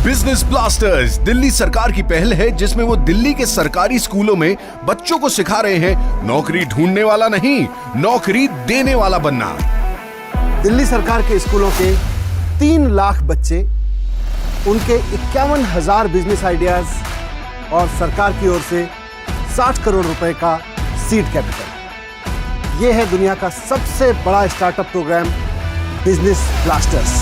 Business blasters Delhi सरकार की पहल है जिसमें वो दिल्ली के सरकारी स्कूलों में बच्चों को सिखा रहे हैं नौकरी ढूंढने वाला नहीं, नौकरी देने वाला बनना। दिल्ली सरकार के स्कूलों के 3 लाख बच्चे, उनके 51,000 बिजनेस आइडियाज और सरकार की ओर से 60 करोड़ रुपए का सीड कैपिटल। यह है दुनिया का सबसे बड़ा startup programme business blasters.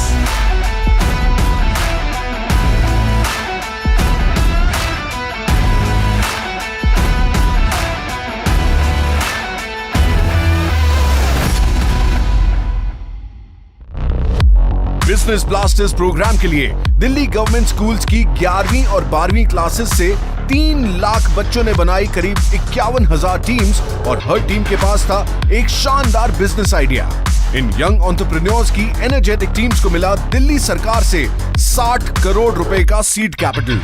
Business blasters programme के लिए दिल्ली गवर्नमेंट स्कूल्स की 11वीं और 12वीं क्लासेस से 3 लाख बच्चों ने बनाई करीब 51,000 टीम्स और हर टीम के पास था एक शानदार बिजनेस आइडिया। इन यंग एंटरप्रेन्योर्स की एनर्जेटिक टीम्स को मिला दिल्ली सरकार से 60 करोड़ रुपए का seed capital.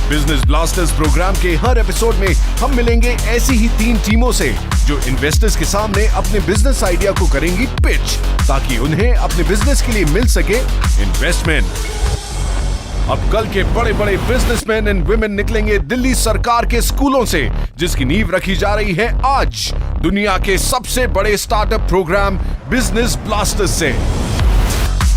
Business blasters programme के हर एपिसोड में हम मिलेंगे ऐसी ही 3 टीमों से जो इन्वेस्टर्स के सामने अपने बिजनेस आइडिया को करेंगी पिच, ताकि उन्हें अपने बिजनेस के लिए मिल सके इन्वेस्टमेंट। अब कल के बड़े बड़े बिजनेसमैन एंड वुमेन निकलेंगे दिल्ली सरकार के स्कूलों से, जिसकी नींव रखी जा रही है आज दुनिया के सबसे बड़े स्टार्टअप प्रोग्राम बिजनेस ब्लास्टर्स से।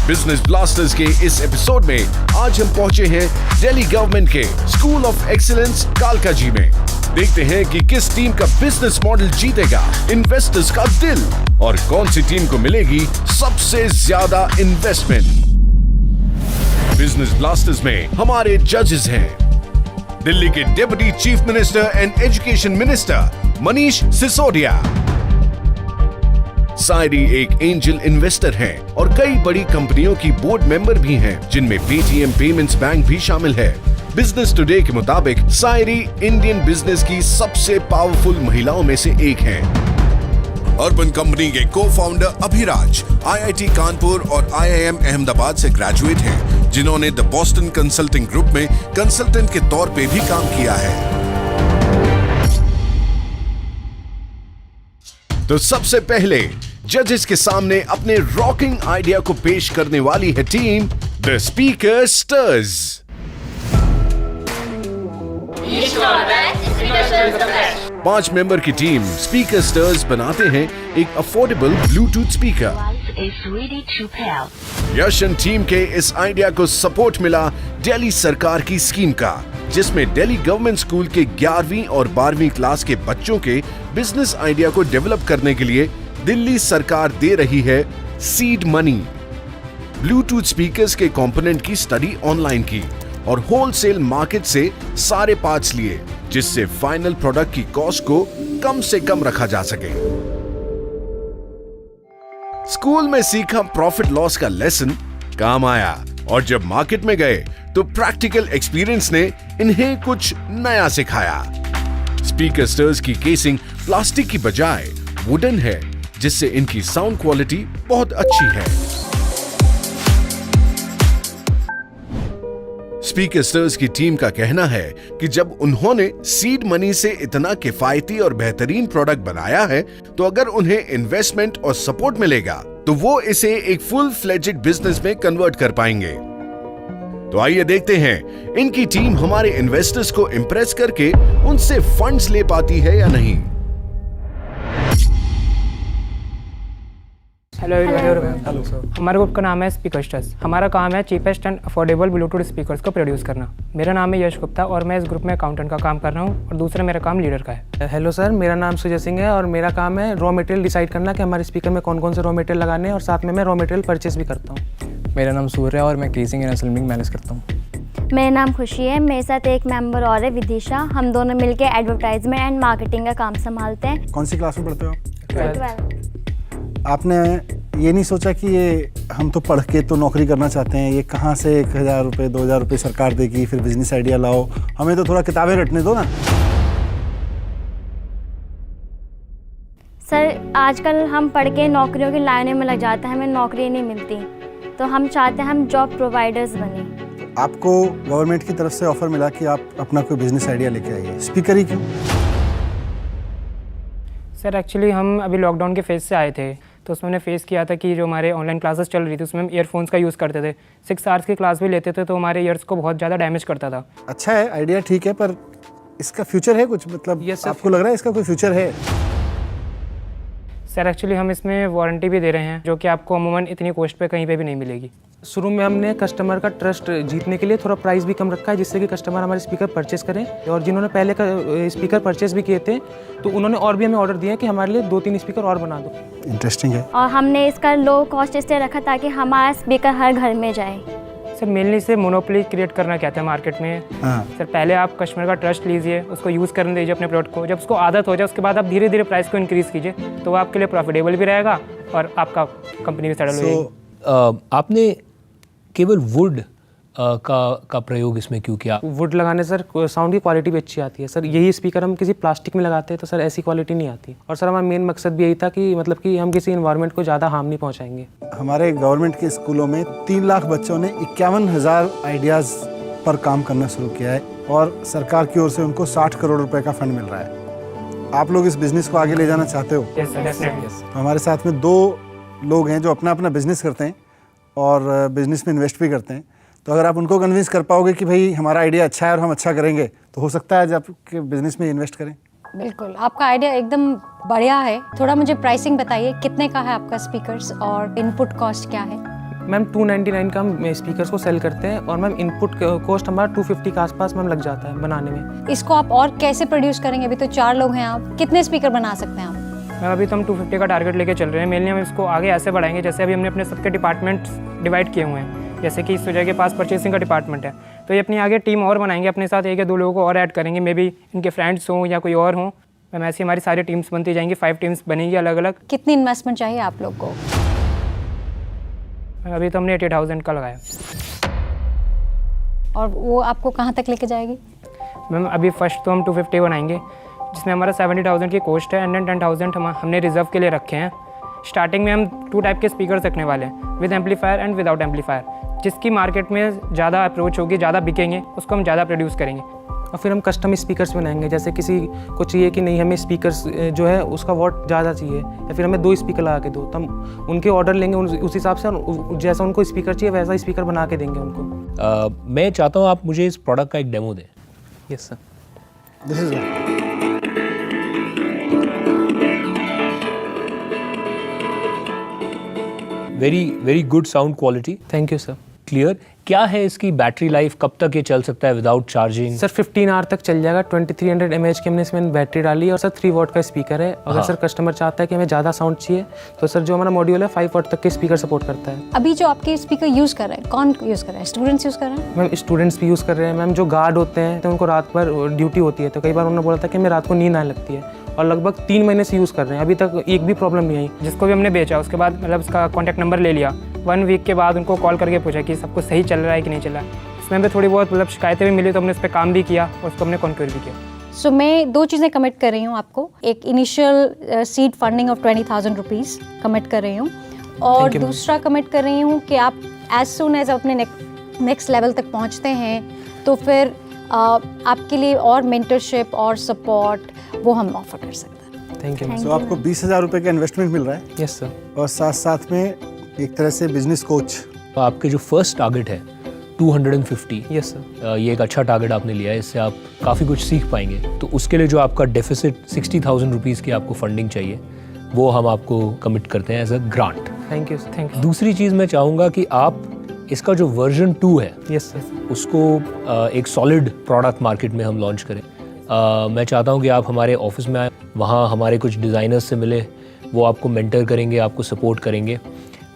बिजनेस ब्लास्टर्स के इस एपिसोड में आज हम पहुंचे हैं दिल्ली गवर्नमेंट के स्कूल ऑफ एक्सीलेंस कालकाजी में। देखते हैं कि किस टीम का बिजनेस मॉडल जीतेगा इन्वेस्टर्स का दिल और कौन सी टीम को मिलेगी सबसे ज्यादा इन्वेस्टमेंट। बिजनेस ब्लास्टर्स में हमारे जजेस हैं दिल्ली के deputy chief minister and education minister Manish Sisodia. Sairi एक एंजल इन्वेस्टर हैं और कई बड़ी कंपनियों की बोर्ड मेंबर भी हैं, जिनमें पेटीएम पेमेंट्स बैंक भी शामिल है। बिजनेस टुडे के मुताबिक सायरी इंडियन बिजनेस की सबसे पावरफुल महिलाओं में से एक हैं। अर्बन कंपनी के को-फाउंडर अभिराज आईआईटी कानपुर और आईआईएम अहमदाबाद से ग्रेजुएट हैं, जिन्होंने द बॉस्टन कंसल्टिंग ग्रुप में कंसल्टेंट के तौर पे भी काम किया है। तो सबसे पहले जजेस के सामने अपने रॉकिंग आइडिया को पेश करने वाली है टीम द स्पीकर स्टर्स। पांच मेंबर की टीम स्पीकर स्टर्स बनाते हैं एक affordable Bluetooth speaker. Yash and team के इस आइडिया को सपोर्ट मिला दिल्ली सरकार की स्कीम का, जिसमें दिल्ली गवर्नमेंट स्कूल के 11वीं और 12वीं क्लास के बच्चों के बिजनेस आइडिया को डेवलप करने के लिए दिल्ली सरकार दे रही है सीड मनी। ब्लूटूथ स्पीकर्स के कंपोनेंट की स्टडी ऑनलाइन की और होलसेल मार्केट से सारे पार्ट्स लिए, जिससे फाइनल प्रोडक्ट की कॉस्ट को कम से कम रखा जा सके। स्कूल में सीखा प्रॉफिट लॉस का लेसन काम आया और जब मार्केट में गए तो प्रैक्टिकल एक्सपीरियंस ने इन्हें कुछ नया सिखाया। स्पीकर स्टर्स की केसिंग प्लास्टिक की बजाय वुडन है, जिससे इनकी साउंड क्वालिटी बहुत अच्छी है। स्पीकर स्टर्स की टीम का कहना है कि जब उन्होंने सीड मनी से इतना किफायती और बेहतरीन प्रोडक्ट बनाया है, तो अगर उन्हें इन्वेस्टमेंट और सपोर्ट मिलेगा तो वो इसे एक फुल फ्लेजेड बिजनेस में कन्वर्ट कर पाएंगे। तो आइए देखते हैं इनकी टीम हमारे इन्वेस्टर्स को इंप्रेस करके उनसे फंड्स ले पाती है या नहीं। हेलो सर, हमारे ग्रुप का नाम है स्पीकर स्टर्स। हमारा काम है cheapest and affordable Bluetooth speakers को प्रोड्यूस करना। मेरा नाम है यश गुप्ता और मैं इस ग्रुप में अकाउंटेंट का काम कर रहा हूँ और दूसरा मेरा काम लीडर का है। हेलो सर, मेरा नाम सुजय सिंह है और मेरा काम है रॉ मटेरियल डिसाइड करना कि हमारे स्पीकर में कौन कौन से रॉ मटेरियल लगाने हैं और साथ में मैं रॉ मटेरियल परचेस भी करता हूँ। मेरा नाम सूर्य है और मैं क्रीजिंग एंड एसेंबलिंग मैनेज करता हूँ। मेरा नाम खुशी है, मेरे साथ एक मेंबर और है विदिशा। हम दोनों मिलके एडवर्टाइजमेंट एंड मार्केटिंग का काम संभालते हैं। कौन सी क्लास में पढ़ते हो? 12। आपने ये नहीं सोचा कि ये हम तो पढ़ के तो नौकरी करना चाहते हैं, ये कहाँ से 1,000 रुपये 2,000 रुपये सरकार देगी, फिर बिजनेस आइडिया लाओ, हमें तो थोड़ा किताबें रटने दो ना। सर, आजकल हम पढ़ के नौकरियों की लाइनों में लग जाते हैं, हमें नौकरी नहीं मिलती, तो हम चाहते हैं हम जॉब प्रोवाइडर्स बने। आपको गवर्नमेंट की तरफ से ऑफर मिला कि आप अपना कोई बिजनेस आइडिया लेके आइए, स्पीकर ही क्यों? सर एक्चुअली हम अभी लॉकडाउन के फेज से आए थे, तो उसमें हमने फेस किया था कि जो हमारे ऑनलाइन क्लासेस चल रही थी उसमें हम ईयरफोन्स का यूज़ करते थे। 6 आवर्स की क्लास भी लेते थे तो हमारे ईयर्स को बहुत ज़्यादा डैमेज करता था। अच्छा है, आइडिया ठीक है, पर इसका फ्यूचर है कुछ? मतलब Yes, sir. आपको लग रहा है इसका कोई फ्यूचर है? सर एक्चुअली हम इसमें वारंटी भी दे रहे हैं जो कि आपको अमूमन इतनी कॉस्ट पे कहीं पे भी नहीं मिलेगी। शुरू में हमने कस्टमर का ट्रस्ट जीतने के लिए थोड़ा प्राइस भी कम रखा है, जिससे कि कस्टमर हमारे स्पीकर परचेस करें। और जिन्होंने पहले स्पीकर परचेस भी किए थे तो उन्होंने और भी हमें ऑर्डर दिया कि हमारे लिए 2-3 स्पीकर और बना दो। इंटरेस्टिंग है। और हमने इसका लो कॉस्ट इसलिए रखा ताकि हमारा स्पीकर हर घर में जाए। सर मेनली से मोनोपोली क्रिएट करना क्या था मार्केट में। हाँ। सर पहले आप कस्टमर का ट्रस्ट लीजिए, उसको यूज़ करने दीजिए अपने प्रोडक्ट को। जब उसको आदत हो जाए उसके बाद आप धीरे धीरे प्राइस को इंक्रीज़ कीजिए तो वो आपके लिए प्रॉफिटेबल भी रहेगा और आपका कंपनी भी सेटल हो जाएगी। आपने केवल वुड का प्रयोग इसमें क्यों किया? वुड लगाने सर साउंड की क्वालिटी भी अच्छी आती है सर। यही स्पीकर हम किसी प्लास्टिक में लगाते हैं तो सर ऐसी क्वालिटी नहीं आती। और सर हमारा मेन मकसद भी यही था कि मतलब कि हम किसी इन्वायरमेंट को ज़्यादा हार्म नहीं पहुँचाएंगे। हमारे गवर्नमेंट के स्कूलों में 3 लाख बच्चों ने 51,000 आइडियाज़ पर काम करना शुरू किया है और सरकार की ओर से उनको 60 करोड़ रुपए का फंड मिल रहा है। आप लोग इस बिज़नेस को आगे ले जाना चाहते हो? Yes sir, definitely. तो हमारे साथ में 2 लोग हैं जो अपना अपना बिजनेस करते हैं और बिजनेस में इन्वेस्ट भी करते हैं। तो अगर आप उनको कन्विंस कर पाओगे कि भाई हमारा आइडिया अच्छा है और हम अच्छा करेंगे तो हो सकता है आज आपके बिजनेस में इन्वेस्ट करें। बिल्कुल, आपका आइडिया एकदम बढ़िया है। थोड़ा मुझे प्राइसिंग बताइए, कितने का है आपका स्पीकर्स और इनपुट कॉस्ट क्या है? मैम 299 का हम स्पीकर्स को सेल करते हैं और मैम इनपुट कॉस्ट हमारा 250 के आसपास मैम लग जाता है बनाने में। इसको आप और कैसे प्रोड्यूस करेंगे? अभी तो 4 लोग हैं आप, कितने स्पीकर बना सकते हैं आप? मैम अभी तो हम 250 का टारगेट लेके चल रहे हैं। मेनली हम इसको आगे ऐसे बढ़ाएंगे जैसे अभी हमने अपने सबके डिपार्टमेंट्स डिवाइड किए हुए हैं। जैसे कि सुजय के पास परचेसिंग का डिपार्टमेंट है तो ये अपनी आगे टीम और बनाएंगे, अपने साथ 1 या 2 लोगों को और ऐड करेंगे। मे बी इनके फ्रेंड्स हों या कोई और हों। मैम ऐसी हमारी सारी टीम्स बनती जाएंगी, 5 टीम्स बनेंगी अलग अलग। कितनी इन्वेस्टमेंट चाहिए आप लोग को? अभी तो हमने 80,000 का लगाया। और वो आपको कहाँ तक लेके जाएगी? मैम अभी फर्स्ट तो हम 250 बनाएंगे जिसमें हमारा 70,000 की कॉस्ट है एंड देन 10,000 हमने रिजर्व के लिए रखे हैं। स्टार्टिंग में हम 2 टाइप के स्पीकर रखने वाले हैं, with amplifier and without amplifier. जिसकी मार्केट में ज़्यादा अप्रोच होगी, ज़्यादा बिकेंगे, उसको हम ज़्यादा प्रोड्यूस करेंगे। और फिर हम कस्टम स्पीकर्स बनाएंगे। जैसे किसी को चाहिए कि नहीं हमें स्पीकर्स जो है उसका वॉट ज़्यादा चाहिए या फिर हमें 2 स्पीकर लगा के दो, तो हम उनके ऑर्डर लेंगे उस हिसाब से और जैसा उनको स्पीकर चाहिए वैसा स्पीकर बना के देंगे उनको। मैं चाहता हूँ आप मुझे इस प्रोडक्ट का एक डेमो दें। Yes sir. This is very good sound quality. Thank you sir. Clear. क्या है इसकी बैटरी लाइफ, कब तक ये चल सकता है विदाउट चार्जिंग? सर 15 आवर तक चल जाएगा। 2300 mAh की हमने इसमें बैटरी डाली है और सर 3 वाट का स्पीकर है। अगर सर कस्टमर चाहता है कि हमें ज़्यादा साउंड चाहिए तो सर जो हमारा मॉड्यूल है 5 वाट तक के स्पीकर सपोर्ट करता है। अभी जो आपके स्पीकर यूज़ कर रहे हैं, कौन यूज़ कर रहे हैं? स्टूडेंट्स यूज़ कर रहे हैं? मैम स्टूडेंट्स भी यूज़ कर रहे हैं। मैम जो गार्ड होते हैं तो उनको रात भर ड्यूटी होती है तो कई बार उन्होंने बोला था कि हमें रात को नींद आने लगती है और लगभग 3 महीने से यूज़ कर रहे हैं, अभी तक एक भी प्रॉब्लम नहीं आई। जिसको भी हमने बेचा उसके बाद मतलब उसका कॉन्टैक्ट नंबर ले लिया। 1 वीक के बाद उनको कॉल करके पूछा कि सब कुछ सही चल रहा है कि नहीं चल रहा है। उसमें हमें थोड़ी बहुत मतलब शिकायतें भी मिली तो हमने उस पर काम भी किया और उसको हमने कॉन्क्यूर भी किया। सो मैं 2 चीज़ें कमिट कर रही हूँ आपको। एक initial seed funding of 20,000 rupees commit कर रही हूँ और दूसरा कमिट कर रही हूँ कि आप एज सुन एज अपने नेक्स्ट लेवल तक पहुँचते हैं तो फिर आपके लिए और मेंटरशिप और सपोर्ट वो हम ऑफर कर सकते हैं। Thank you. तो आपको 20,000 रुपये का इन्वेस्टमेंट मिल रहा है। Yes sir. और साथ साथ में एक तरह से बिजनेस कोच। तो आपके जो फर्स्ट टारगेट है 250, यस सर, ये एक अच्छा टारगेट आपने लिया है, इससे आप काफ़ी कुछ सीख पाएंगे। तो उसके लिए जो आपका डेफिसिट 60,000 रुपीज़ की आपको फंडिंग चाहिए वो हम आपको कमिट करते हैं as a grant. Thank you. Thank you. दूसरी चीज़ मैं चाहूँगा कि आप इसका जो वर्जन 2 है यस सर, उसको एक सॉलिड प्रोडक्ट मार्केट में हम लॉन्च करें। मैं चाहता हूँ कि आप हमारे ऑफिस में आए, वहाँ हमारे कुछ डिज़ाइनर्स से मिले, वो आपको मेंटर करेंगे, आपको सपोर्ट करेंगे।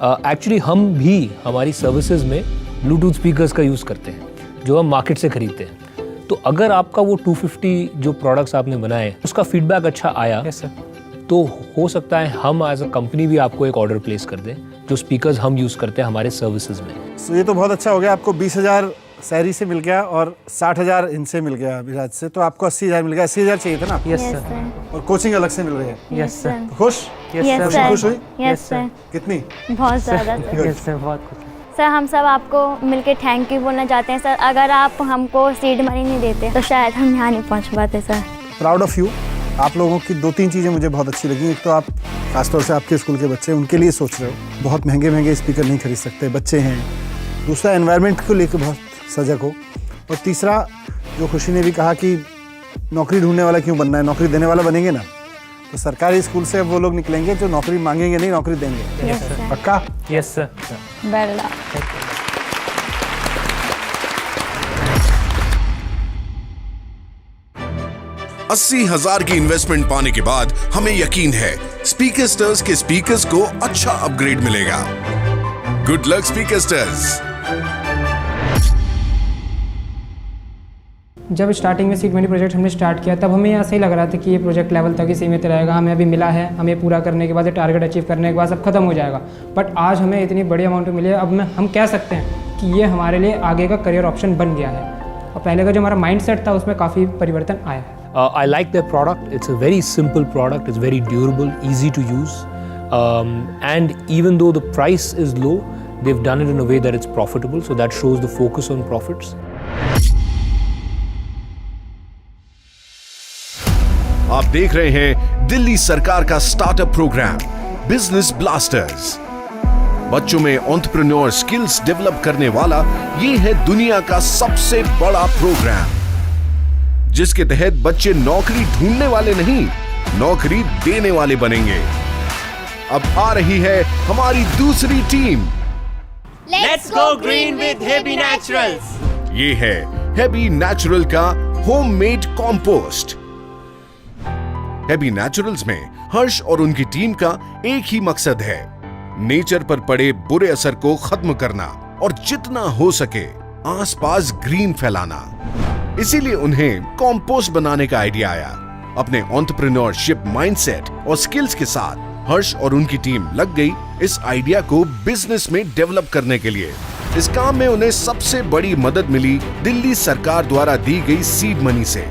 एक्चुअली हम भी हमारी सर्विसेज में ब्लूटूथ स्पीकर्स का यूज़ करते हैं जो हम मार्केट से ख़रीदते हैं। तो अगर आपका वो 250 जो प्रोडक्ट्स आपने बनाए उसका फीडबैक अच्छा आया, यस सर, तो हो सकता है हम एज अ कंपनी भी आपको एक ऑर्डर प्लेस कर दें जो स्पीकर्स हम यूज़ करते हैं हमारे सर्विसेज में। तो ये तो बहुत अच्छा हो गया, आपको 20,000 सैलरी से मिल गया और 60,000 इनसे मिल गया विराज से, तो आपको 80,000 मिल गया। 80,000 चाहिए था ना? यस सर, और कोचिंग अलग से मिल रही है। यस सर, तो खुश? यस खुशी खुश हुई? यस सर, कितनी? बहुत ज़्यादा सर। यस सर, बहुत कुछ। सर हम सब आपको मिलके थैंक यू बोलना चाहते हैं सर। अगर आप हमको सीड मनी नहीं देते तो शायद हम यहाँ नहीं पहुँच पाते सर। Proud of you. आप लोगों की 2-3 चीज़ें मुझे बहुत अच्छी लगी। एक तो आप खासतौर से आपके स्कूल के बच्चे, उनके लिए सोच रहे हो। बहुत महंगे महंगे स्पीकर नहीं खरीद सकते, बच्चे हैं। दूसरा, एनवायरनमेंट को लेकर बहुत सजग हो। और तीसरा, जो खुशी ने भी कहा कि नौकरी ढूंढने वाला क्यों बनना है, नौकरी देने वाला बनेंगे ना। तो सरकारी स्कूल से वो लोग निकलेंगे जो नौकरी मांगेंगे नहीं, नौकरी देंगे। पक्का? Yes sir. Well done. 80,000 की इन्वेस्टमेंट पाने के बाद हमें यकीन है स्पीकर्स के स्पीकर्स को अच्छा अपग्रेड मिलेगा। Good luck speakers. जब स्टार्टिंग में C20 प्रोजेक्ट हमने स्टार्ट किया तब हमें ऐसा ही लग रहा था कि ये प्रोजेक्ट लेवल तक ही सीमित रहेगा, हमें अभी मिला है, हमें पूरा करने के बाद, टारगेट अचीव करने के बाद सब खत्म हो जाएगा। बट आज हमें इतनी बड़ी अमाउंट मिली है, अब हम कह सकते हैं कि ये हमारे लिए आगे का करियर ऑप्शन बन गया है और पहले का जो हमारा माइंडसेट था उसमें काफ़ी परिवर्तन आया है। I like their product. It's a very simple product. It's very durable, easy to use. And even though the price is low, they've done it in a way that it's profitable. So that shows the focus on profits. आप देख रहे हैं दिल्ली सरकार का startup programme business blasters. बच्चों में entrepreneur skills develop करने वाला ये है दुनिया का सबसे बड़ा प्रोग्राम, जिसके तहत बच्चे नौकरी ढूंढने वाले नहीं, नौकरी देने वाले बनेंगे। अब आ रही है हमारी दूसरी team. Let's go green with Hebi Naturals। ये है हेबी नेचुरल का होममेड कॉम्पोस्ट। हेबी नेचुरल्स में हर्ष और उनकी टीम का एक ही मकसद है, नेचर पर पड़े बुरे असर को खत्म करना और जितना हो सके आसपास ग्रीन फैलाना। इसीलिए उन्हें कॉम्पोस्ट बनाने का आइडिया आया। अपने एंटरप्रेन्योरशिप माइंडसेट और स्किल्स के साथ हर्ष और उनकी टीम लग गई इस आइडिया को बिजनेस में डेवलप करने के लिए। इस काम में उन्हें सबसे बड़ी मदद मिली दिल्ली सरकार द्वारा दी गई सीड मनी से,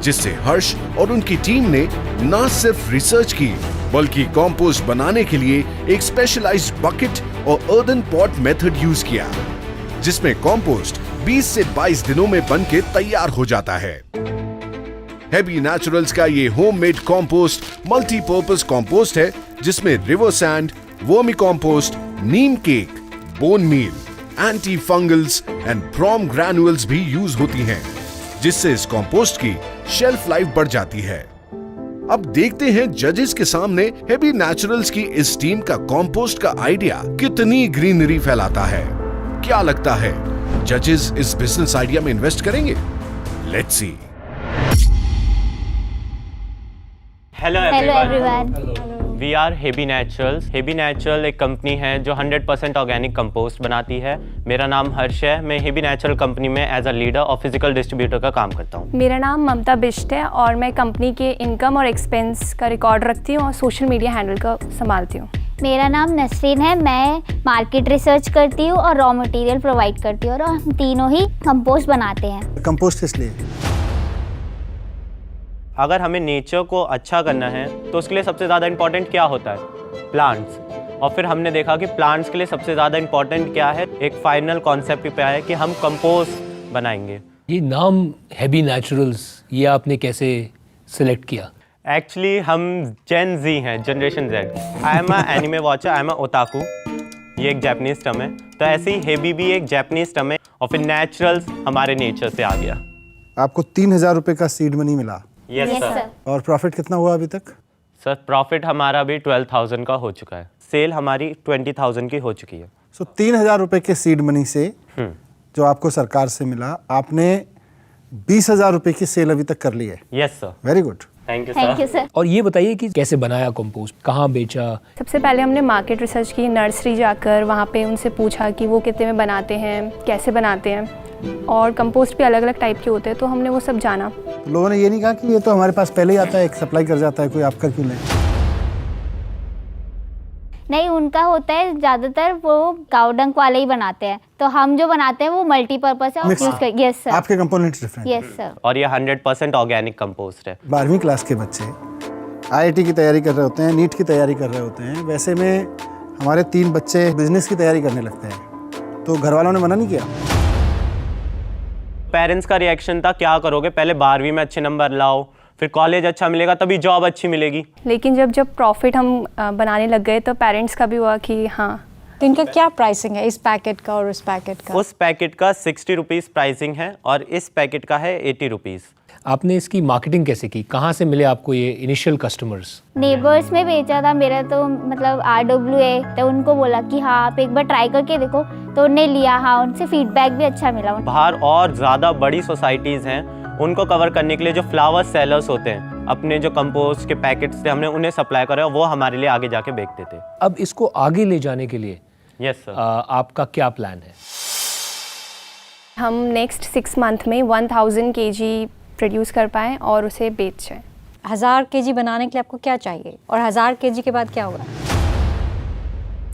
जिससे हर्ष और उनकी टीम ने न सिर्फ रिसर्च की बल्कि कॉम्पोस्ट बनाने के लिए एक स्पेशलाइज्ड बकेट और अर्दन पॉट मेथड यूज किया, जिसमें कॉम्पोस्ट 20 से 22 दिनों में बनके तैयार हो जाता है। हेबी नेचुरल्स का ये होममेड कॉम्पोस्ट मल्टीपर्पज कॉम्पोस्ट है, जिसमें river sand, vermi compost, neem cake, bone meal, anti fungals and ब्रोम ग्रैनुअल्स भी यूज होती हैं, जिससे इस कॉम्पोस्ट की शेल्फ लाइफ बढ़ जाती है। अब देखते हैं जजेस के सामने हेबी नेचुरल्स की इस टीम का कॉम्पोस्ट का आइडिया कितनी ग्रीनरी फैलाता है। क्या लगता है जजेस इस बिजनेस आइडिया में इन्वेस्ट करेंगे? Let's see. Hello everyone. We are Heby naturals. Heby natural एक कंपनी है जो 100% ऑर्गेनिक कंपोस्ट बनाती है। मेरा नाम हर्ष है। मैं हेबी नेचुरल कंपनी में एज अ लीडर और फिजिकल डिस्ट्रीब्यूटर का काम करता हूँ। मेरा नाम ममता बिष्ट है और मैं कंपनी के इनकम और एक्सपेंस का रिकॉर्ड रखती हूँ और सोशल मीडिया हैंडल का संभालती हूँ। मेरा नाम नसरीन है। मैं मार्केट रिसर्च करती हूँ और रॉ मटेरियल प्रोवाइड करती हूँ और हम तीनों ही कंपोस्ट बनाते हैं। कंपोस्ट किस लिए? अगर हमें नेचर को अच्छा करना है तो उसके लिए सबसे ज़्यादा इम्पोर्टेंट क्या होता है? प्लांट्स। और फिर हमने देखा कि प्लांट्स के लिए सबसे ज़्यादा इम्पोर्टेंट क्या है, एक फाइनल कॉन्सेप्ट पे आया कि हम कंपोस्ट बनाएंगे। ये नाम हेबी नेचुरल्स ये आपने कैसे सिलेक्ट किया? एक्चुअली हम जेन जी हैं, generation Z. I am a anime watcher, I am a otaku. ये एक जापानीज टर्म है, तो ऐसे ही हेबी भी एक जापानीज टर्म है और फिर नेचुरल्स हमारे नेचर से आ गया। आपको 3,000 रुपए का सीड मनी मिला? Yes sir. और प्रॉफिट कितना हुआ अभी तक? सर प्रॉफिट हमारा भी 12,000 का हो चुका है। सेल हमारी 20,000 की हो चुकी है। सो 3,000 रुपए के सीड मनी से जो आपको सरकार से मिला, आपने 20,000 रुपए की सेल अभी तक कर ली है। Yes sir. Very good. Thank you sir. और ये बताइए कि कैसे बनाया कंपोस्ट, कहाँ बेचा? सबसे पहले हमने मार्केट रिसर्च की, नर्सरी जाकर वहाँ पे उनसे पूछा कि वो कितने में बनाते हैं, कैसे बनाते हैं, और कंपोस्ट भी अलग अलग टाइप के होते हैं, तो हमने वो सब जाना। तो लोगों ने ये नहीं कहा कि ये तो हमारे पास पहले ही आता है, एक सप्लाई कर जाता है, कोई आपका क्यों नहीं? नहीं, उनका होता है ज़्यादातर वो काऊ डंक वाले ही बनाते हैं, तो हम जो बनाते हैं वो मल्टीपर्पज है। Yes sir. आपके कंपोनेंट्स डिफरेंट? Yes sir. और ये 100% ऑर्गेनिक कंपोस्ट है। 12वीं क्लास के बच्चे IIT की तैयारी कर रहे होते हैं, नीट की तैयारी कर रहे होते हैं, वैसे में हमारे 3 बच्चे बिजनेस की तैयारी करने लगते हैं, तो घर वालों ने मना नहीं किया? पेरेंट्स का रिएक्शन था क्या करोगे, पहले 12वीं में अच्छे नंबर लाओ, फिर कॉलेज अच्छा मिलेगा तभी जॉब अच्छी मिलेगी। लेकिन जब प्रॉफिट हम बनाने लग गए तो पेरेंट्स का भी हुआ कि हाँ। तो इनका क्या प्राइसिंग है, इस पैकेट का और उस पैकेट का? उस पैकेट का 60 रुपीज़ प्राइसिंग है और इस पैकेट का है 80 रुपीज़। आपने इसकी मार्केटिंग कैसे की, कहाँ से मिले आपको ये इनिशियल कस्टमर्स? नेबर्स में बेचा था मेरा, तो मतलब RWA, तो उनको बोला कि हाँ आप एक बार ट्राई करके देखो, तो उन्हें लिया। हाँ, उनसे फीडबैक भी अच्छा मिला। बाहर और ज़्यादा बड़ी सोसाइटीज़ हैं, उनको कवर करने के लिए जो फ्लावर सेलर्स होते हैं, अपने जो कंपोस्ट के पैकेट्स थे हमने उन्हें सप्लाई करा, वो हमारे लिए आगे जाके बेचते थे। अब इसको आगे ले जाने के लिए यस सर, आपका क्या प्लान है? हम नेक्स्ट 6 मंथ में 1000 kg प्रोड्यूस कर पाएँ और उसे बेचें। 1000 kg बनाने के लिए आपको क्या चाहिए और 1000 kg के बाद क्या होगा?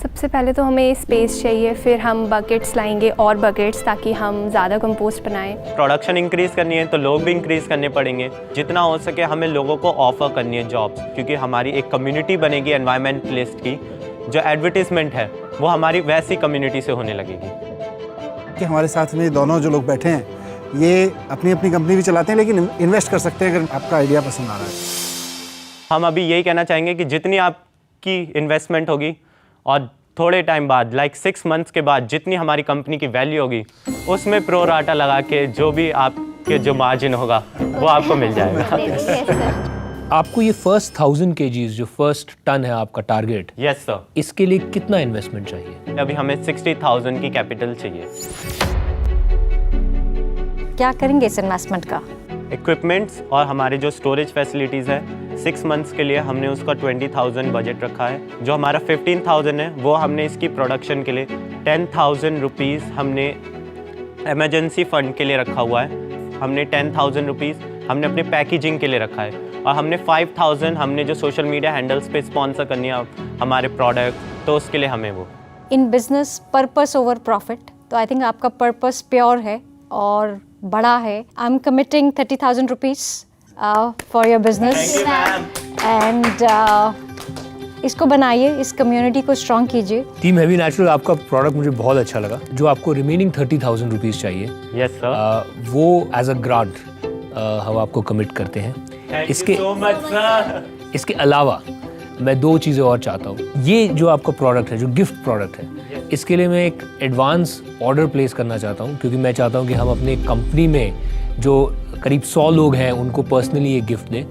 सबसे पहले तो हमें स्पेस चाहिए, फिर हम बकेट्स लाएंगे और बकेट्स, ताकि हम ज़्यादा कंपोस्ट बनाएं। प्रोडक्शन इंक्रीज़ करनी है तो लोग भी इंक्रीज़ करने पड़ेंगे। जितना हो सके हमें लोगों को ऑफ़र करनी है जॉब्स, क्योंकि हमारी एक कम्युनिटी बनेगी एनवायरमेंटलिस्ट की। जो एडवर्टीजमेंट है वो हमारी वैसी कम्युनिटी से होने लगेगी। कि हमारे साथ में दोनों जो लोग बैठे हैं ये अपनी अपनी कंपनी भी चलाते हैं, लेकिन इन्वेस्ट कर सकते हैं अगर आपका आइडिया पसंद आ रहा है। हम अभी यही कहना चाहेंगे कि जितनी आपकी इन्वेस्टमेंट होगी और थोड़े टाइम बाद, लाइक 6 मंथ्स के बाद, जितनी हमारी कंपनी की वैल्यू होगी उसमें प्रो राटा लगा के जो भी आपके जो मार्जिन होगा वो आपको मिल जाएगा। आपको ये फर्स्ट 1000 kgs जो फर्स्ट टन है आपका टारगेट, यस सर, इसके लिए कितना इन्वेस्टमेंट चाहिए? अभी हमें 60,000 की कैपिटल चाहिए। क्या करेंगे इस इन्वेस्टमेंट का? इक्विपमेंट्स और हमारे जो स्टोरेज फैसिलिटीज़ है, 6 मंथ्स के लिए हमने उसका 20,000 बजट रखा है। जो हमारा 15,000 है वो हमने इसकी प्रोडक्शन के लिए 10,000 रुपीज़ हमने एमरजेंसी फ़ंड के लिए रखा हुआ है। हमने 10,000 रुपीज़ हमने अपने पैकेजिंग के लिए रखा है और हमने 5,000 हमने जो सोशल मीडिया हैंडल्स पे स्पॉन्सर करनी है हमारे प्रोडक्ट, तो उसके लिए हमें वो। In business purpose over profit, तो आई थिंक आपका पर्पस प्योर है और बड़ा है। I am committing 30,000 rupees for your business and इसको बनाइए, इस कम्युनिटी को स्ट्रॉन्ग कीजिए। टीम हेवी नेचुरल, आपका प्रोडक्ट मुझे बहुत अच्छा लगा। जो आपको रिमेनिंग 30,000 रुपीज़ चाहिए, यस सर, वो एज अ ग्रांट हम आपको कमिट करते हैं। इसके अलावा मैं 2 चीज़ें और चाहता हूँ। ये जो आपका प्रोडक्ट है, जो गिफ्ट प्रोडक्ट है, इसके लिए मैं एक एडवांस ऑर्डर प्लेस करना चाहता हूँ, क्योंकि मैं चाहता हूँ कि हम अपने कंपनी में जो करीब 100 लोग हैं उनको पर्सनली ये गिफ्ट दें।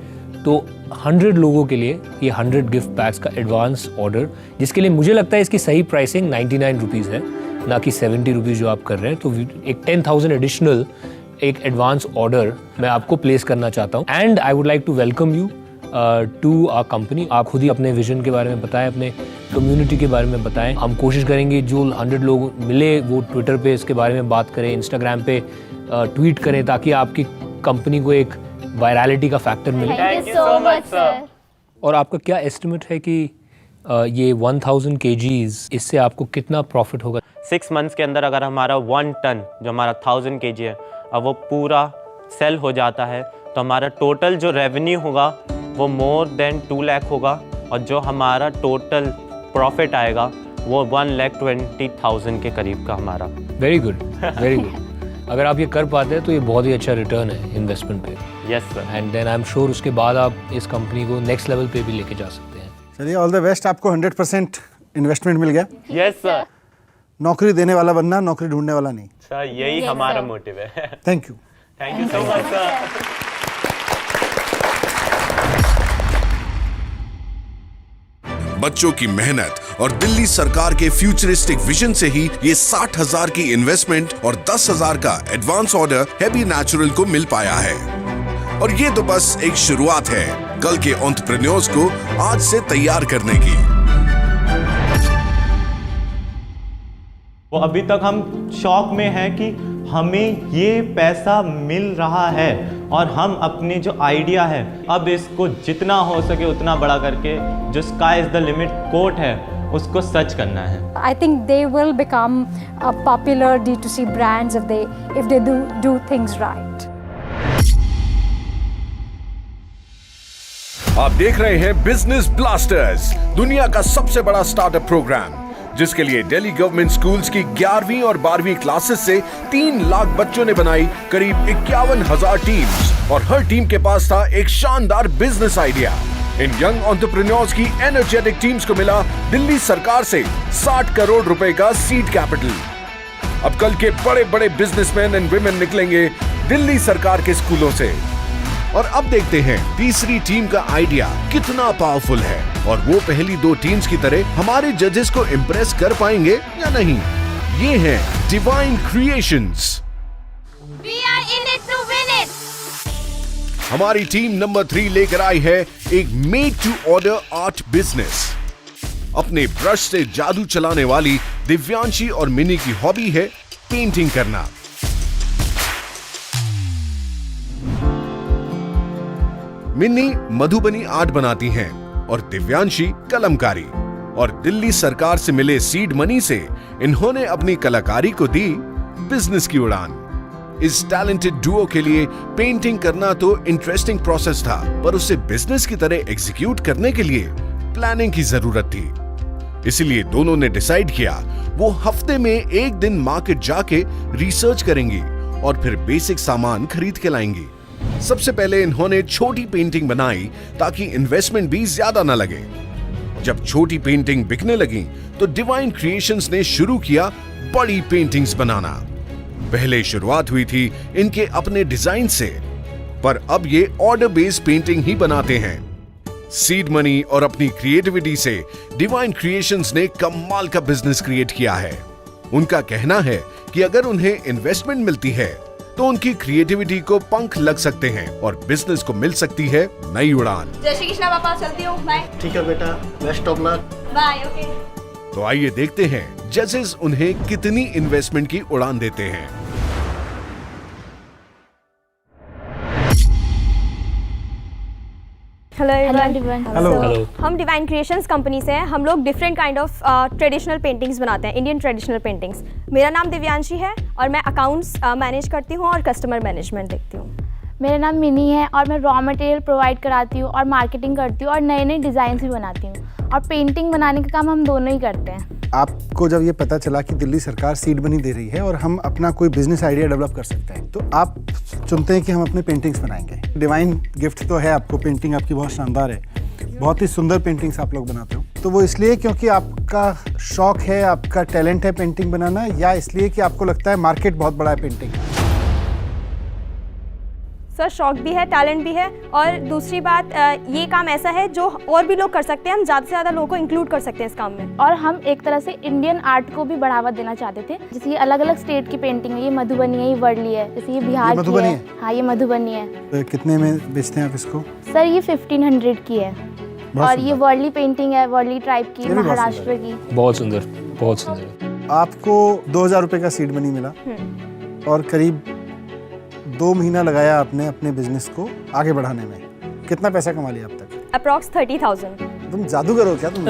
तो 100 लोगों के लिए ये 100 गिफ्ट पैक्स का एडवांस ऑर्डर, जिसके लिए मुझे लगता है इसकी सही प्राइसिंग 99 रुपीज़ है, ना कि 70 रुपीज़ जो आप कर रहे हैं। तो एक 10,000 एडिशनल एक एडवांस ऑर्डर मैं आपको प्लेस करना चाहता हूँ। And I would like to welcome you to our company. आप खुद ही अपने विजन के बारे में बताएं, अपने कम्युनिटी के बारे में बताएं। हम कोशिश करेंगे जो 100 लोग मिले वो ट्विटर पे इसके बारे में बात करें, इंस्टाग्राम पे ट्वीट करें, ताकि आपकी कंपनी को एक वायरलिटी का फैक्टर मिले। Thank you so much sir. और आपका क्या एस्टिमेट है कि ये 1000 kgs इससे आपको कितना प्रॉफिट होगा? 6 मंथ्स के अंदर अगर हमारा 1 टन जो हमारा 1000 kg है अब वो पूरा सेल हो जाता है, तो हमारा टोटल जो रेवेन्यू होगा वो मोर देन 2 लाख होगा और जो हमारा टोटल प्रॉफिट आएगा वो 1,20,000 के करीब का हमारा। Very good, very good. अगर आप ये कर पाते हैं तो ये बहुत ही अच्छा रिटर्न है इन्वेस्टमेंट पे। Yes sir. And then I am sure उसके बाद आप इस कंपनी को नेक्स्ट लेवल पे भी लेके जा सकते हैं। चलिए, ऑल द बेस्ट। आपको 100% इन्वेस्टमेंट मिल गया। Yes sir. नौकरी देने वाला बनना, नौकरी ढूंढने वाला नहीं। सर यही हमारा मोटिव है। Thank you. Thank you so much sir. बच्चों की मेहनत और दिल्ली सरकार के फ्यूचरिस्टिक विजन से ही ये 60,000 की इन्वेस्टमेंट और 10,000 का एडवांस ऑर्डर हेबी नेचुरल को मिल पाया है। और ये तो बस एक शुरुआत है कल के एंटरप्रेन्योर्स को आज से तैयार करने की। वो अभी तक हम शॉक में हैं कि हमें ये पैसा मिल रहा है और हम अपने जो आइडिया है अब इसको जितना हो सके उतना बड़ा करके जो sky is the limit quote है उसको सच करना है। I think they will become a popular D2C brands if they do things right. आप देख रहे हैं बिजनेस ब्लास्टर्स, दुनिया का सबसे बड़ा स्टार्टअप प्रोग्राम। जिसके लिए दिल्ली गवर्नमेंट स्कूल्स की 11वीं और 12वीं क्लासेस से 3 लाख बच्चों ने बनाई करीब 51,000 टीम्स और हर टीम के पास था एक शानदार बिजनेस आइडिया। इन यंग एंटरप्रेन्योर्स की एनर्जेटिक टीम्स को मिला दिल्ली सरकार से 60 करोड़ रुपए का सीड कैपिटल। अब कल के बड़े बड़े बिजनेसमैन एंड वुमेन निकलेंगे दिल्ली सरकार के स्कूलों से। और अब देखते हैं तीसरी टीम का आइडिया कितना पावरफुल है और वो पहली 2 टीम्स की तरह हमारे जजेस को इम्प्रेस कर पाएंगे या नहीं। ये हैं divine creations. We are in it to win it. हमारी टीम नंबर 3 लेकर आई है एक made to order art business. अपने ब्रश से जादू चलाने वाली दिव्यांशी और मिनी की हॉबी है पेंटिंग करना। मिन्नी मधुबनी आर्ट बनाती हैं और दिव्यांशी कलमकारी। और दिल्ली सरकार से मिले सीड मनी से इन्होंने अपनी कलाकारी को दी बिजनेस की उड़ान। इस टैलेंटेड डुओ के लिए पेंटिंग करना तो इंटरेस्टिंग प्रोसेस था, पर उसे बिजनेस की तरह एग्जीक्यूट करने के लिए प्लानिंग की जरूरत थी। इसलिए दोनों ने डिसाइड किया वो हफ्ते में 1 दिन मार्केट जाके रिसर्च करेंगी और फिर बेसिक सामान खरीद के लाएंगी। सबसे पहले इन्होंने छोटी पेंटिंग बनाई ताकि इन्वेस्टमेंट भी ज्यादा न लगे। जब छोटी पेंटिंग बिकने लगी तो डिवाइन क्रिएशंस ने शुरू किया बड़ी पेंटिंग्स बनाना। पहले शुरुआत हुई थी इनके अपने डिजाइन से, पर अब ये ऑर्डर बेस्ड पेंटिंग ही बनाते हैं। सीड मनी और अपनी क्रिएटिविटी से डिवाइन क्रिएशंस ने कमाल का बिजनेस क्रिएट किया है। उनका कहना है कि अगर उन्हें इन्वेस्टमेंट मिलती है तो उनकी क्रिएटिविटी को पंख लग सकते हैं और बिजनेस को मिल सकती है नई उड़ान। जय श्री कृष्णा पापा, चलती हूँ, बाय। ठीक है बेटा, best of luck. Bye. Okay. तो आइए देखते हैं जजेस उन्हें कितनी इन्वेस्टमेंट की उड़ान देते हैं। Hello everyone. हेलो। हम डिवाइन क्रिएशंस कंपनी से हैं। हम लोग different kind of traditional paintings बनाते हैं, इंडियन ट्रेडिशनल पेंटिंग्स। मेरा नाम दिव्यांशी है और मैं अकाउंट्स मैनेज करती हूँ और कस्टमर मैनेजमेंट देखती हूँ। मेरा नाम मिनी है और मैं रॉ मटेरियल प्रोवाइड कराती हूँ और मार्केटिंग करती हूँ और नए नए डिज़ाइन भी बनाती हूँ और पेंटिंग बनाने का काम हम दोनों ही करते हैं। आपको जब ये पता चला कि दिल्ली सरकार सीड मनी दे रही है और हम अपना कोई बिजनेस आइडिया डेवलप कर सकते हैं, तो आप चुनते हैं कि हम अपने पेंटिंग्स बनाएंगे। डिवाइन गिफ्ट तो है आपको, पेंटिंग आपकी बहुत शानदार है, बहुत ही सुंदर पेंटिंग्स आप लोग बनाते हो। तो वो इसलिए क्योंकि आपका शौक है, आपका टैलेंट है पेंटिंग बनाना, या इसलिए कि आपको लगता है मार्केट बहुत बड़ा है पेंटिंग? सर, शौक भी है, टैलेंट भी है, और दूसरी बात ये काम ऐसा है जो और भी लोग कर सकते हैं। हम ज़्यादा से ज़्यादा लोगों को इंक्लूड कर सकते हैं इस काम में। और हम एक तरह से इंडियन आर्ट को भी बढ़ावा देना चाहते थे। जैसे ये अलग अलग स्टेट की पेंटिंग है, ये मधुबनी है, ये वर्ली है, जैसे ये बिहार की है। हाँ, ये मधुबनी है। तो कितने में बेचते हैं आप इसको? सर, ये 1500 की है और ये वर्ली पेंटिंग है, वर्ली ट्राइब की, महाराष्ट्र की। बहुत सुंदर, बहुत सुंदर। आपको 2000 रुपये का सीड मनी मिला और करीब 2 महीना लगाया आपने अपने बिजनेस को आगे बढ़ाने में। कितना पैसा कमा लिया अब तक? अप्रॉक्स 30,000। तुम जादूगर हो क्या तुम?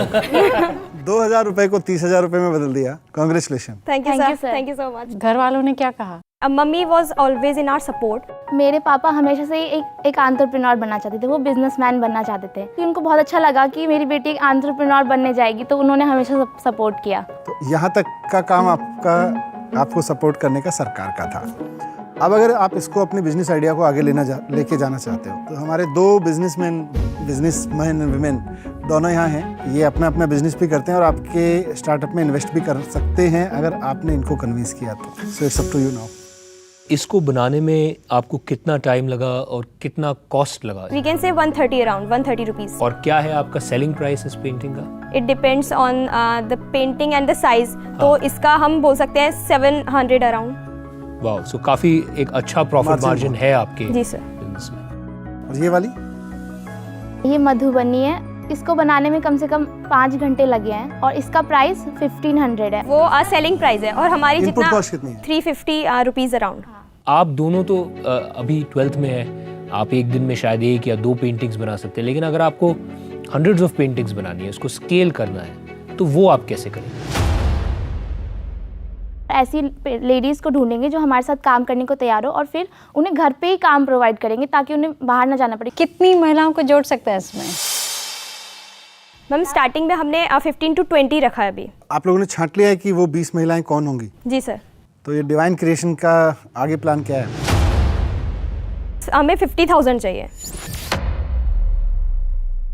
2000 रुपए को 30,000 रुपए में बदल दिया। Congratulation. Thank you sir, thank you so much. घर वालों ने क्या कहा? Mummy was always in our support. मेरे पापा हमेशा से एक एंटरप्रेन्योर बनना चाहते थे, वो बिजनेसमैन बनना चाहते थे। तो उनको बहुत अच्छा लगा कि मेरी बेटी एक एंटरप्रेन्योर बनने जाएगी, तो उन्होंने हमेशा सपोर्ट किया। तो यहाँ तक का काम आपको सपोर्ट करने का सरकार का था। अब अगर आप इसको अपने बिजनेस आइडिया को आगे लेके जाना चाहते हो, तो हमारे 2 बिजनेसमैन वुमेन दोनों यहाँ हैं। ये अपना अपना बिजनेस भी करते हैं और आपके स्टार्टअप में इन्वेस्ट भी कर सकते हैं अगर आपने इनको कन्विंस किया तो। So it's up to you now. इसको बनाने में आपको कितना टाइम लगा और कितना कॉस्ट लगा? We can say 130 around 130 rupees. और क्या है आपका सेलिंग प्राइस इस पेंटिंग का? It depends on the painting and the size. तो इसका हम बोल सकते हैं 700 अराउंड। वाह, सो काफी एक अच्छा प्रॉफिट मार्जिन है आपके। जी सर। बिजनेस में। और ये वाली? ये मधुबनी है, इसको बनाने में कम से कम 5 घंटे लगे हैं और इसका प्राइस 1500 है। वो सेलिंग प्राइस है और हमारी जितना 350 रुपीज अराउंड। आप दोनों तो अभी 12th में है, आप एक दिन में शायद 1 या 2 पेंटिंग्स बना सकते हैं, लेकिन अगर आपको हंड्रेड्स ऑफ पेंटिंग्स बनानी है, उसको स्केल करना है, तो वो आप कैसे करेंगे? ऐसी लेडीज़ को ढूंढेंगे जो हमारे साथ काम करने को तैयार हो और फिर उन्हें घर पे ही काम प्रोवाइड करेंगे ताकि उन्हें बाहर ना जाना पड़े। कितनी महिलाओं को जोड़ सकते हैं इसमें? मैम स्टार्टिंग में हमने 15 to 20 रखा है अभी। आप लोगों ने छांट लिया है कि वो 20 महिलाएं कौन होंगी? जी सर। तो ये डिवाइन क्रिएशन का आगे प्लान क्या है? हमें 50,000 चाहिए।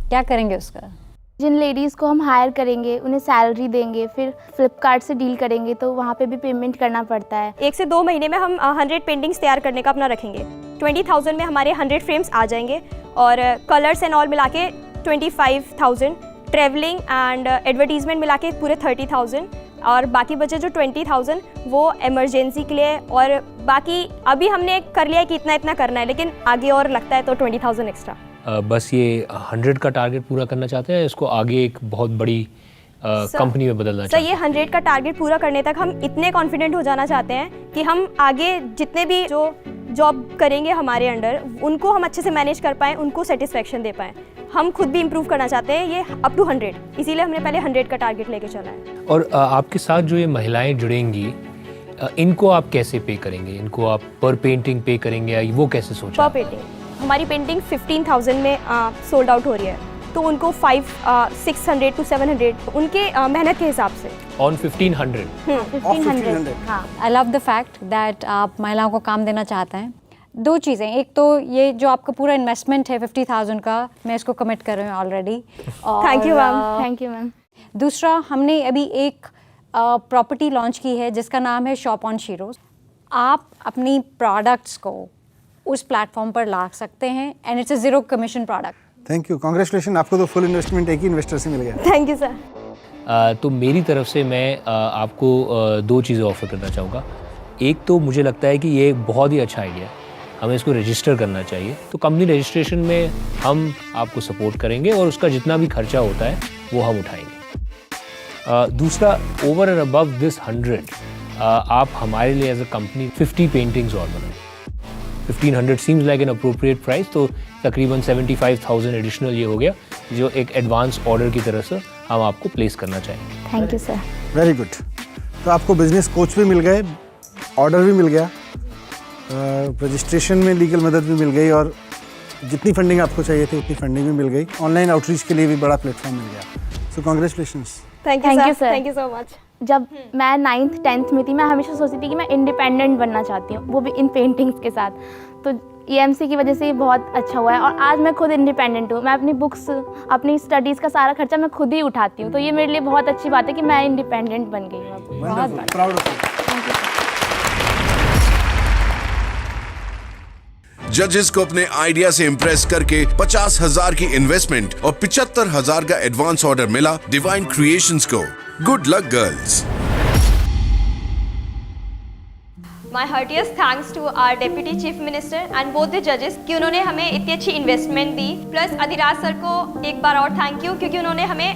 क्या करेंगे उसका? जिन लेडीज़ को हम हायर करेंगे उन्हें सैलरी देंगे, फिर फ्लिपकार्ट से डील करेंगे तो वहाँ पे भी पेमेंट करना पड़ता है। 1 से 2 महीने में हम 100 पेंटिंग्स तैयार करने का अपना रखेंगे। 20,000 में हमारे 100 फ्रेम्स आ जाएंगे और कलर्स एंड ऑल मिला के 25,000, ट्रैवलिंग एंड एडवर्टीजमेंट मिला के पूरे 30,000 और बाकी बचे जो 20,000 वो इमरजेंसी के लिए। और बाकी अभी हमने कर लिया है कि इतना इतना करना है, लेकिन आगे और लगता है तो 20,000 एक्स्ट्रा। बस ये 100 का टारगेट पूरा करना चाहते हैं, इसको आगे एक बहुत बड़ी कंपनी में बदलना चाहते हैं? सर, ये 100 का टारगेट पूरा करने तक हम इतने कॉन्फिडेंट हो जाना चाहते हैं कि हम आगे जितने भी जो जॉब करेंगे हमारे अंडर उनको हम अच्छे से मैनेज कर पाएँ, उनको सेटिस्फेक्शन दे पाएँ। हम खुद भी इम्प्रूव करना चाहते हैं, ये अप टू 100, इसीलिए हमने पहले 100 का टारगेट लेके चला है। और आपके साथ जो ये महिलाएं जुड़ेंगी, इनको आप कैसे पे करेंगे? इनको आप पर पेंटिंग पे करेंगे या वो कैसे सोचा? पर पेंटिंग। हमारी पेंटिंग 15,000 में सोल्ड आउट हो रही है, तो उनको 600 to 700 उनके मेहनत के हिसाब से। ऑन 1500? 1500। हाँ। I love the fact that आप महिलाओं को काम देना चाहते हैं। 2 चीज़ें, एक तो ये जो आपका पूरा इन्वेस्टमेंट है 50,000 का, मैं इसको कमिट कर रही हूँ already. Thank you ma'am. Thank you ma'am. दूसरा, हमने अभी एक प्रॉपर्टी लॉन्च की है जिसका नाम है शॉप ऑन शीरोज। आप अपनी प्रोडक्ट्स को उस प्लेटफॉर्म पर ला सकते हैं and it's a 0 commission product. Thank you, congratulation, आपको तो फुल इन्वेस्टमेंट एक ही इन्वेस्टर से मिल गया। Thank you sir. तो मेरी तरफ से मैं आपको 2 चीज़ें ऑफ़र करना चाहूँगा। एक तो मुझे लगता है कि ये एक बहुत ही अच्छा आइडिया है, हमें इसको रजिस्टर करना चाहिए। तो कंपनी रजिस्ट्रेशन में हम आपको सपोर्ट करेंगे और उसका जितना भी खर्चा होता है वो हम उठाएंगे। दूसरा, ओवर एंड अबव दिस 100 आप हमारे लिए एज अ कंपनी 50 पेंटिंग्स और बनाएं। 1500 seems like an appropriate price, तो तकरीबन 75,000 एडिशनल ये हो गया, जो एक एडवांस ऑर्डर की तरह से हम आपको प्लेस करना चाहेंगे। Thank you sir. Very good. तो आपको बिजनेस कोच भी मिल गए, ऑर्डर भी मिल गया, रजिस्ट्रेशन में लीगल मदद भी मिल गई और जितनी फंडिंग आपको चाहिए थी उतनी फंडिंग भी मिल गई। ऑनलाइन आउटरीच के लिए भी बड़ा प्लेटफॉर्म मिल गया। सो congratulations. Thank you sir. Thank you so much. जब मैं 9th 10th में थी, मैं हमेशा सोचती थी कि मैं इंडिपेंडेंट बनना चाहती हूँ, वो भी इन पेंटिंग्स के साथ। तो EMC की वजह से ये बहुत अच्छा हुआ है और आज मैं खुद इंडिपेंडेंट हूँ। मैं अपनी बुक्स, अपनी स्टडीज़ का सारा खर्चा मैं खुद ही उठाती हूँ। तो ये मेरे लिए बहुत अच्छी बात है कि मैं इंडिपेंडेंट बन गई हूँ। बहुत प्राउड ऑफ यू। जजेस को अपने आइडिया से इम्प्रेस करके 50,000 की इन्वेस्टमेंट और 75,000 का एडवांस ऑर्डर मिला डिवाइन क्रिएशंस को। Good luck girls. My heartiest thanks to our Deputy Chief Minister and both the judges कि उन्होंने हमें इतनी अच्छी इन्वेस्टमेंट दी। प्लस अधिराज सर को एक बार और थैंक यू, क्योंकि उन्होंने हमें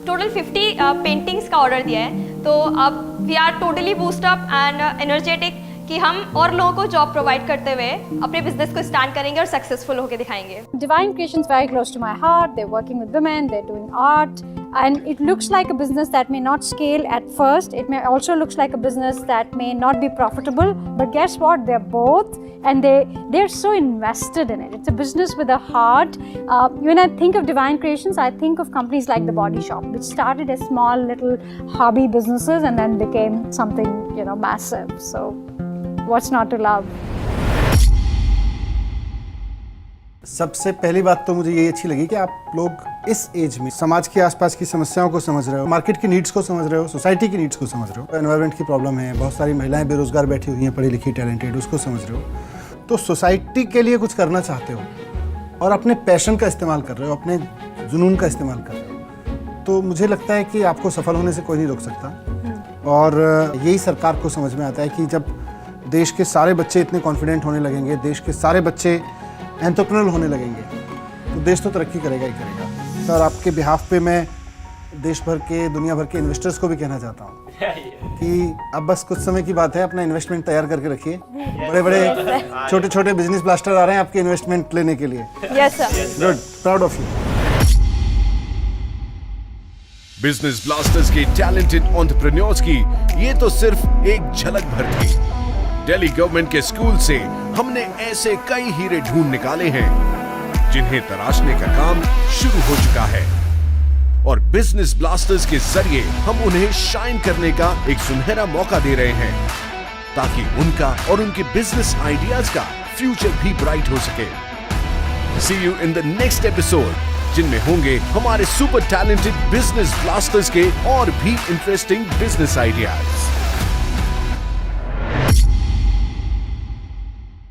टोटल 50 पेंटिंग्स का ऑर्डर दिया है। तो अब we are totally boost up and energetic कि हम और लोगों को जॉब प्रोवाइड करते हुए अपने बिजनेस को स्टार्ट करेंगे और सक्सेसफुल होकर दिखाएंगे। Divine Creations very close to my heart. They're working with women, they're doing art, and it looks like a business that may not scale at first. It may also looks like a business that may not be profitable, but guess what? They're both, and they're so invested in it. It's a business with a heart. When I think of Divine Creations, I think of companies like The Body Shop, which started as small little hobby businesses and then became something, massive. So what's not to love? सबसे पहली बात तो मुझे ये अच्छी लगी कि आप लोग इस एज में समाज के आसपास की समस्याओं को समझ रहे हो, मार्केट की नीड्स को समझ रहे हो, सोसाइटी की नीड्स को समझ रहे हो। एनवायरनमेंट की प्रॉब्लम है, बहुत सारी महिलाएं बेरोजगार बैठी हुई हैं, पढ़ी लिखी टैलेंटेड, उसको समझ रहे हो। तो सोसाइटी के लिए कुछ करना चाहते हो और अपने पैशन का इस्तेमाल कर रहे हो, अपने जुनून का इस्तेमाल कर रहे हो, तो मुझे लगता है कि आपको सफल होने से कोई नहीं रोक सकता। और यही सरकार को समझ में आता है कि जब देश के सारे बच्चे इतने कॉन्फिडेंट होने लगेंगे, देश के सारे बच्चे एंटरप्रेन्योर होने लगेंगे, तो देश तो तरक्की करेगा ही करेगा। सर, आपके बिहाफ पे मैं देश भर के, दुनिया भर के इन्वेस्टर्स को भी कहना चाहता हूँ कि अब बस कुछ समय की बात है, अपना इन्वेस्टमेंट तैयार करके रखिए। बड़े बड़े छोटे छोटे बिजनेस ब्लास्टर आ रहे हैं आपके इन्वेस्टमेंट लेने के लिए। Yes sir. Good, proud of you. Business blasters के टैलेंटेड एंटरप्रेन्योर्स की ये तो सिर्फ एक झलक भर थी। दिल्ली गवर्नमेंट के स्कूल से हमने ऐसे कई हीरे ढूंढ निकाले हैं जिन्हें तराशने का काम शुरू हो चुका है। और बिजनेस ब्लास्टर्स के जरिए हम उन्हें शाइन करने का एक सुनहरा मौका दे रहे हैं, ताकि उनका और उनके बिजनेस आइडियाज का फ्यूचर भी ब्राइट हो सके। See you in the next episode, जिनमें होंगे हमारे सुपर टैलेंटेड बिजनेस ब्लास्टर्स के और भी इंटरेस्टिंग बिजनेस आइडियाज।